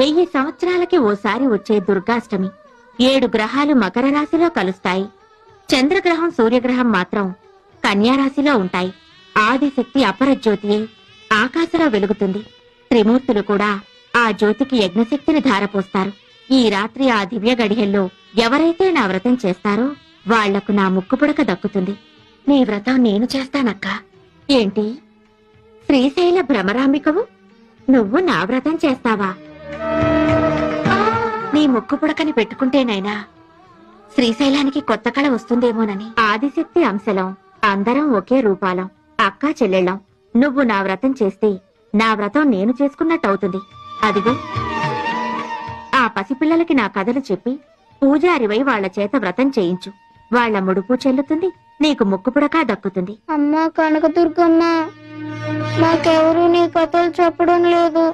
1000 సంవత్సరాలకి ఓసారి వచ్చే దుర్గాష్టమి. 7 గ్రహాలు మకర రాశిలో కలుస్తాయి. చంద్రగ్రహం సూర్యగ్రహం మాత్రం కన్యారాశిలో ఉంటాయి. ఆదిశక్తి అపరజ్యోతియే ఆకాశంలో వెలుగుతుంది. త్రిమూర్తులు కూడా ఆ జ్యోతికి యజ్ఞశక్తిని ధారపోస్తారు. ఈ రాత్రి ఆ దివ్య గడియల్లో ఎవరైతే నా వ్రతం చేస్తారో వాళ్లకు నా ముక్కుపుడక దక్కుతుంది. నీ వ్రతం నేను చేస్తానక్కా. ఏంటి, శ్రీశైల భ్రమరాంబికవు నువ్వు నా వ్రతం చేస్తావా? నీ ముక్కుపుడకని పెట్టుకుంటేనైనా శ్రీశైలానికి కొత్త కళ వస్తుందేమోనని. ఆదిశక్తి అంశలం, అందరం ఒకే రూపాలం, అక్కా చెల్లెళ్ళం. నువ్వు నా వ్రతం చేస్తే నా వ్రతం నేను చేసుకున్నట్టవుతుంది. అదిగో ఆ పసిపిల్లలకి నా కథలు చెప్పి పూజారివై వాళ్ల చేత వ్రతం చేయించు. వాళ్ల ముడుపు చెల్లుతుంది, నీకు ముక్కుపుడకా దక్కుతుంది. అమ్మా కనకదుర్గమ్మ, నాకెవరూ నీ కథలు చెప్పడం లేదు.